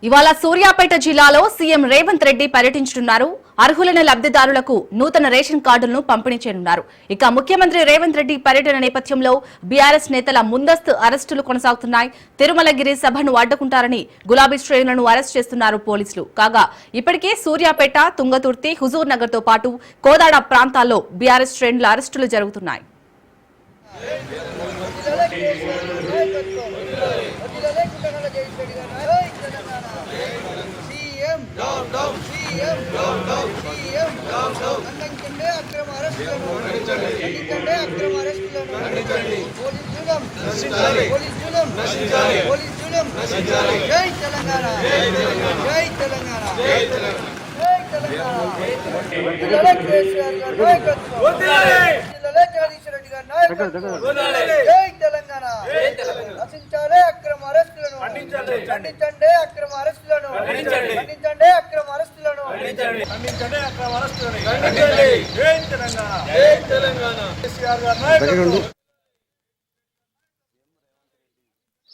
ఇవాళ సూర్యాపేట జిల్లాలో సీఎం రేవంత్ రెడ్డి పర్యటించనున్నారు. అర్హులైన లబ్ధిదారులకు నూతన రేషన్ కార్డులను పంపిణీ చేయనున్నారు. ఇక ముఖ్యమంత్రి రేవంత్ రెడ్డి పర్యటన నేపథ్యంలో బీఆర్ఎస్ నేతల ముందస్తు అరెస్టులు కొనసాగుతున్నాయి. తిరుమలగిరి సభను అడ్డుకుంటారని గులాబీ శ్రేణులను అరెస్ట్ చేస్తున్నారు పోలీసులు. కాగా ఇప్పటికే సూర్యాపేట, తుంగతుర్తి, హుజూర్ నగర్ తో పాటు కోదాడ ప్రాంతాల్లో బీఆర్ఎస్ శ్రేణుల అరెస్టులు జరుగుతున్నాయి.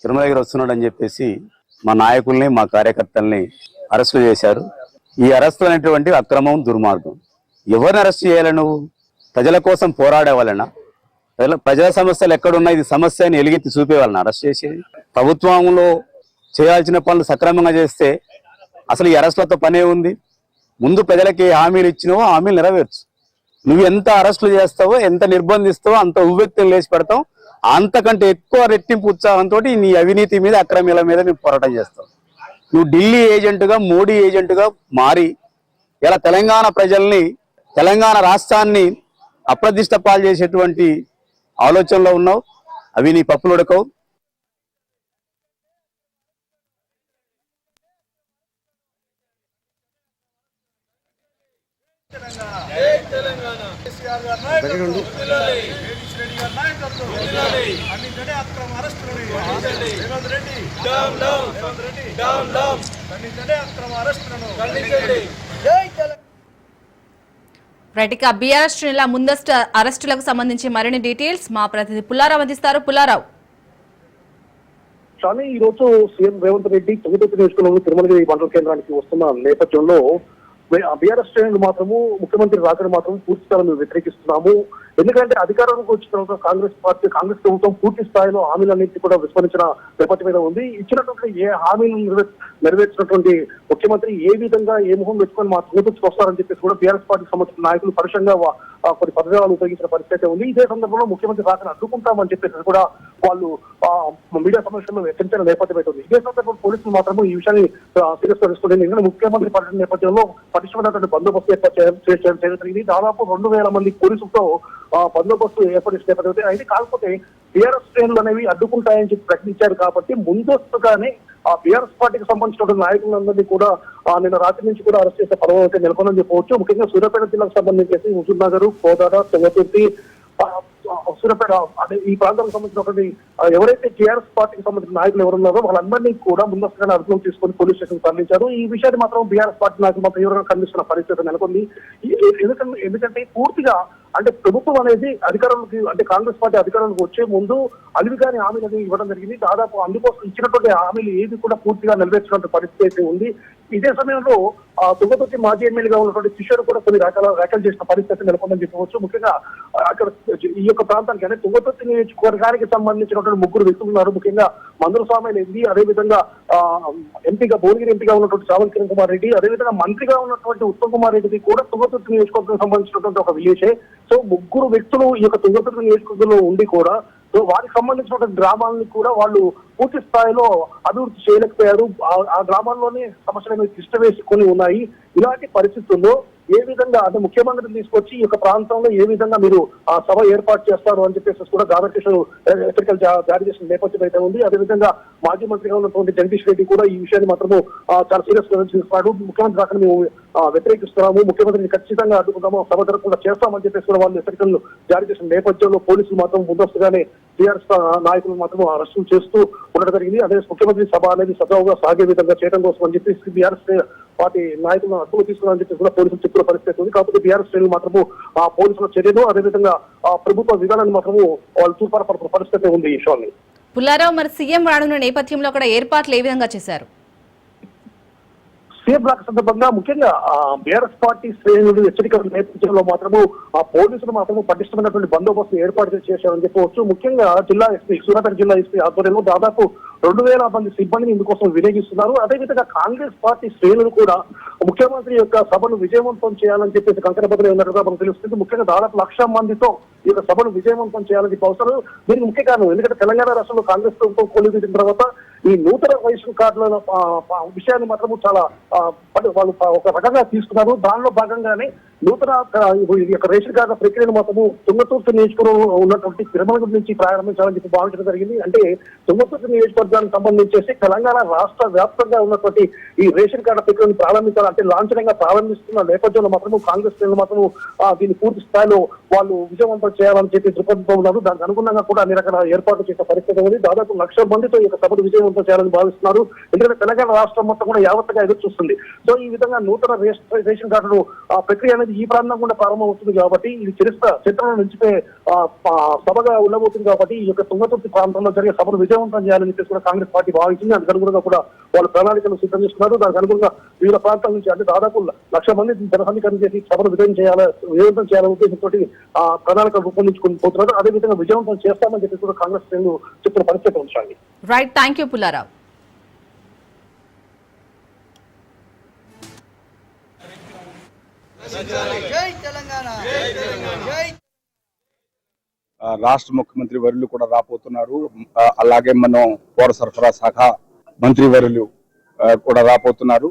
తిరుమలగిరి వస్తున్నాడని చెప్పేసి మా నాయకుల్ని, మా కార్యకర్తల్ని అరెస్టులు చేశారు. ఈ అరెస్టు అనేటువంటి అక్రమం, దుర్మార్గం. ఎవరిని అరెస్ట్ చేయాలి? నువ్వు ప్రజల కోసం పోరాడే వాళ్ళనా? ప్రజల సమస్యలు ఎక్కడున్నా ఇది సమస్య అని ఎలుగెత్తి చూపే వాళ్ళని అరెస్ట్ చేసేది? ప్రభుత్వంలో చేయాల్సిన పనులు సక్రమంగా చేస్తే అసలు ఈ అరెస్టులతో పనే ఉంది. ముందు ప్రజలకి హామీలు ఇచ్చినావో హామీలు నెరవేర్చు. నువ్వు ఎంత అరెస్టులు చేస్తావో, ఎంత నిర్బంధిస్తావో అంత ఉవ్వెక్తులు లేచి పెడతావు. అంతకంటే ఎక్కువ రెట్టింపు ఉత్సాహంతో నీ అవినీతి మీద, అక్రమీల మీద నువ్వు పోరాటం చేస్తావు. నువ్వు ఢిల్లీ ఏజెంటుగా, మోడీ ఏజెంటుగా మారి ఇలా తెలంగాణ ప్రజల్ని, తెలంగాణ రాష్ట్రాన్ని అప్రదిష్ట పాలు చేసేటువంటి ఆలోచనలో ఉన్నావు. అవి నీ పప్పులు ఉడకవు. రైట్, బీఆర్ఎస్ శ్రేణుల ముందస్తు అరెస్టులకు సంబంధించి మరిన్ని డీటెయిల్స్ మా ప్రతినిధి పుల్లారావు అందిస్తారు. పుల్లారావు, కానీ ఈ రోజు సీఎం రేవంత్ రెడ్డి తుంగతుర్తి నియోజకవర్గంలో తిరుమలగిరి మండల కేంద్రానికి వస్తున్న నేపథ్యంలో బీఆర్ఎస్ శ్రేణులు మాత్రము ముఖ్యమంత్రి రాకను మాత్రం పూర్తి స్థాయిలో వ్యతిరేకిస్తున్నాము. ఎందుకంటే అధికారంలోకి వచ్చిన తర్వాత కాంగ్రెస్ ప్రభుత్వం పూర్తి స్థాయిలో హామీలన్నింటినీ కూడా విస్మరించిన నేపథ్యం మీద ఉంది. ఇచ్చినటువంటి ఏ హామీలను నెరవేర్చినటువంటి ముఖ్యమంత్రి ఏ విధంగా ఏ మొహం పెట్టుకొని మా తుంగతుర్తికి వస్తారని చెప్పేసి కూడా బీఆర్ఎస్ పార్టీకి సంబంధించిన నాయకులు పరుషంగా కొన్ని పదజాలు ఉపయోగించిన పరిస్థితి ఉంది. ఇదే సందర్భంలో ముఖ్యమంత్రి రాకను అడ్డుకుంటామని చెప్పేసి కూడా వాళ్ళు మీడియా సమావేశంలో హెచ్చరించిన నేపథ్యం అయితే ఉంది. ఇదే సందర్భంలో పోలీసులు మాత్రము ఈ విషయాన్ని సీరియస్ గా తీసుకుంటుంది. ఎందుకంటే ముఖ్యమంత్రి పర్యటన నేపథ్యంలో పటిష్టమైనటువంటి బందోబస్తు ఏర్పాటు చేయడం జరిగింది. దాదాపు 2000 మంది పోలీసులతో బందోబస్తు ఏర్పాటు చేసిన నేపథ్యం అయితే, కాకపోతే బీఆర్ఎస్ శ్రేణులు అనేవి అడ్డుకుంటాయని చెప్పి ప్రకటించారు. కాబట్టి ముందస్తుగానే ఆ బీఆర్ఎస్ పార్టీకి సంబంధించిన నాయకులందరినీ కూడా నిన్న రాత్రి నుంచి కూడా అరెస్ట్ చేసే పర్వం అయితే నెలకొందని చెప్పవచ్చు. ముఖ్యంగా సూర్యాపేట జిల్లాకు సంబంధించి హుజూర్ నగర్, కోదాడ, తుంగతుర్తి, సూర్యాపేట అంటే ఈ ప్రాంతానికి సంబంధించినటువంటి ఎవరైతే టీఆర్ఎస్ పార్టీకి సంబంధించిన నాయకులు ఎవరున్నారో వాళ్ళందరినీ కూడా ముందస్తుగానే అదుపులోకి తీసుకొని పోలీస్ స్టేషన్ తరలించారు. ఈ విషయాన్ని మాత్రం బీఆర్ఎస్ పార్టీ నాయకులు మాత్రం తీవ్రంగా ఖండిస్తున్న పరిస్థితి నెలకొంది. ఎందుకంటే పూర్తిగా అంటే ప్రభుత్వం అనేది అధికారంలోకి, అంటే కాంగ్రెస్ పార్టీ అధికారంలోకి వచ్చే ముందు అలివిగాని హామీలు ఇవ్వడం జరిగింది. దాదాపు అందుకోసం ఇచ్చినటువంటి హామీలు ఏది కూడా పూర్తిగా నెరవేర్చినటువంటి పరిస్థితి అయితే ఉంది. ఇదే సమయంలో తుంగతుర్తి మాజీ ఎమ్మెల్యేగా ఉన్నటువంటి కిషోర్ కూడా కొన్ని వ్యాఖ్యలు చేసిన పరిస్థితి నెలకొందని చెప్పవచ్చు. ముఖ్యంగా అక్కడ ఈ యొక్క ప్రాంతానికి అంటే తుంగతుర్తి నియోజకవర్గానికి సంబంధించినటువంటి 3 వ్యక్తులు ఉన్నారు. ముఖ్యంగా మందుల స్వామి రెడ్డి, అదేవిధంగా ఎంపీగా భువనగిరి ఎంపీగా ఉన్నటువంటి చావల్ కిరణ్ కుమార్ రెడ్డి, అదేవిధంగా మంత్రిగా ఉన్నటువంటి ఉత్తమ్ కుమార్ రెడ్డికి కూడా తుంగతుర్తి నియోజకవర్గానికి సంబంధించినటువంటి ఒక విలేజే. సో 3 వ్యక్తులు ఈ యొక్క తుంగతుర్తి నియోజకవర్గంలో ఉండి కూడా సో వారికి సంబంధించినటువంటి గ్రామాలని కూడా వాళ్ళు పూర్తి స్థాయిలో అభివృద్ధి చేయలేకపోయారు. ఆ గ్రామాల్లోనే సమస్యలు తిష్ట వేసుకొని ఉన్నాయి. ఇలాంటి పరిస్థితుల్లో ఏ విధంగా అంటే ముఖ్యమంత్రిని తీసుకొచ్చి ఈ యొక్క ప్రాంతంలో ఏ విధంగా మీరు ఆ సభ ఏర్పాటు చేస్తారు అని చెప్పేసి కూడా గాదర్ హెచ్చరికలు జారీ చేసిన నేపథ్యం అయితే ఉంది. అదేవిధంగా మాజీ మంత్రిగా ఉన్నటువంటి జగదీష్ రెడ్డి కూడా ఈ విషయాన్ని మాత్రము చాలా సీరియస్ గా తీసుకున్నాడు. ముఖ్యమంత్రి రాకని మేము వ్యతిరేకిస్తున్నాము, ముఖ్యమంత్రిని ఖచ్చితంగా అడ్డుకుంటాము, సభ జరగకుండా చేస్తామని చెప్పేసి కూడా వాళ్ళు హెచ్చరికలు జారీ చేసిన నేపథ్యంలో పోలీసులు మాత్రం ముందస్తుగానే టీఆర్ఎస్ నాయకులు మాత్రం అరెస్టులు చేస్తూ ఉండడం జరిగింది. అదే ముఖ్యమంత్రి సభ అనేది సజావుగా సాగే విధంగా చేయడం కోసం అని చెప్పేసి బీఆర్ఎస్ పార్టీ నాయకులను అడ్డుకు తీసుకున్నారని చెప్పేసి కూడా పోలీసులు చెప్పుల పరిస్థితి ఉంది. కాకపోతే బీఆర్ఎస్ శ్రేణులు మాత్రము ఆ పోలీసుల చర్యలు అదేవిధంగా ఆ ప్రభుత్వ విధానాన్ని మాత్రము వాళ్ళు తూర్పారపడుతున్న పరిస్థితి ఉంది. ఈ విషయాన్ని పుల్లారావు, మరి సీఎం రానున్న నేపథ్యంలో అక్కడ ఏర్పాట్లు ఏ విధంగా చేశారు? సీఎం రాక సందర్భంగా ముఖ్యంగా బీఆర్ఎస్ పార్టీ శ్రేణులు హెచ్చరికల నేపథ్యంలో మాత్రము ఆ పోలీసులు మాత్రము పటిష్టమైనటువంటి బందోబస్తు ఏర్పాటు చేశారని చెప్పవచ్చు. ముఖ్యంగా జిల్లా ఎస్పీ సూర్యాపేట జిల్లా ఎస్పీ ఆధ్వర్యంలో దాదాపు 2000 మంది సిబ్బందిని ఇందుకోసం వినియోగిస్తున్నారు. అదేవిధంగా కాంగ్రెస్ పార్టీ శ్రేణులు కూడా ముఖ్యమంత్రి యొక్క సభను విజయవంతం చేయాలని చెప్పేసి కంకణబద్దులు ఉన్నట్టుగా మనకు తెలుస్తుంది. ముఖ్యంగా దాదాపు 1,00,000 మందితో ఈ యొక్క సభను విజయవంతం చేయాలని చెప్పి అవసరం. దీనికి ముఖ్య కారణం ఎందుకంటే తెలంగాణ రాష్ట్రంలో కాంగ్రెస్ ప్రభుత్వం కొలువుదీసిన తర్వాత ఈ నూతన రేషన్ కార్డుల విషయాన్ని మాత్రం చాలా వాళ్ళు ఒక రకంగా తీసుకున్నారు. దానిలో భాగంగానే నూతన ఈ యొక్క రేషన్ కార్డుల ప్రక్రియను మాత్రము తుంగతుర్తి నియోజకవర్గంలో ఉన్నటువంటి తిరుమల నుంచి ప్రారంభించాలని చెప్పి భావించడం జరిగింది. అంటే తుంగతుర్తి నియోజకవర్గానికి సంబంధించేసి తెలంగాణ రాష్ట్ర వ్యాప్తంగా ఉన్నటువంటి ఈ రేషన్ కార్డుల ప్రక్రియను ప్రారంభించాలంటే లాంఛనంగా ప్రారంభిస్తున్న నేపథ్యంలో మాత్రము కాంగ్రెస్ శ్రేణులు మాత్రము దీన్ని పూర్తి స్థాయిలో వాళ్ళు విజయవంతం చేయాలని చెప్పి దృక్పథంతో ఉన్నారు. దానికి అనుగుణంగా కూడా అన్ని రకాల ఏర్పాట్లు చేసే పరిస్థితి ఉంది. దాదాపు 1,00,000 మందితో ఈ యొక్క సభను విజయవంతం చేయాలని భావిస్తున్నారు. ఎందుకంటే తెలంగాణ రాష్ట్రం మొత్తం కూడా యావత్తగా ఎదురు చూస్తుంది. సో ఈ విధంగా నూతన రేషన్ కార్డులు ప్రక్రియ అనేది ఈ ప్రాంతం కూడా ప్రారంభమవుతుంది కాబట్టి ఇది చరిత్రను నిలిచిపోయే సభగా ఉండబోతుంది. కాబట్టి ఈ యొక్క తుంగతుర్తి ప్రాంతంలో జరిగే సభను విజయవంతం చేయాలని చెప్పేసి కూడా కాంగ్రెస్ పార్టీ భావించింది. అందుకు అనుగుణంగా కూడా వాళ్ళు ప్రణాళికలు సిద్ధం చేసుకున్నారు. దానికి అనుగుణంగా వివిధ ప్రాంతాల నుంచి అంటే దాదాపు 1,00,000 మంది జనసమీకరణ చేసి సభను విజయవంతం చేయాలనే ఉద్దేశంతో ప్రణాళిక రూపొందించుకుని పోతున్నారు. అదేవిధంగా విజయవంతం చేస్తామని చెప్పి కూడా కాంగ్రెస్ శ్రేణులు చెప్పిన పరిస్థితి ఉంచాలి. Right, thank you Pullarao. రాష్ట్ర ముఖ్యమంత్రి వర్యులు కూడా రాబోతున్నారు. అలాగే మనం పౌర సరఫరా శాఖ మంత్రి వర్యులు కూడా రాబోతున్నారు.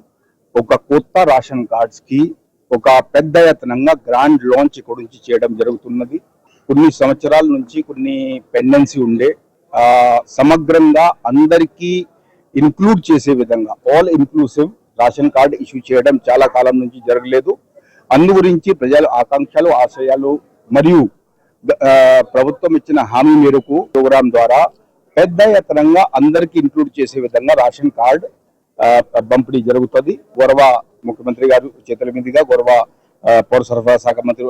ఒక కొత్త రేషన్ కార్డ్స్ కి ఒక పెద్ద ఎత్తునంగా గ్రాండ్ లాంచ్ గురించి చేయడం జరుగుతున్నది. కొన్ని సంవత్సరాల నుంచి కొన్ని పెండెన్సీ ఉండే సమగ్రంగా అందరికీ ఇన్క్లూడ్ చేసే విధంగా all inclusive ration card issue చేయడం చాలా కాలం నుంచి జరగలేదు. అందు గురించి ప్రజల ఆకాంక్షలు, ఆశయాలు మరియు ప్రభుత్వం ఇచ్చిన హామీ మేరకు ప్రోగ్రాం ద్వారా పెద్ద ఎత్తనంగా అందరికీ ఇన్క్లూడ్ చేసే విధంగా రేషన్ కార్డ్ పంపిణీ జరుగుతుంది. గౌరవ ముఖ్యమంత్రి గారు చేతుల మీదుగా గౌరవ పౌర సరఫరా శాఖ మంత్రి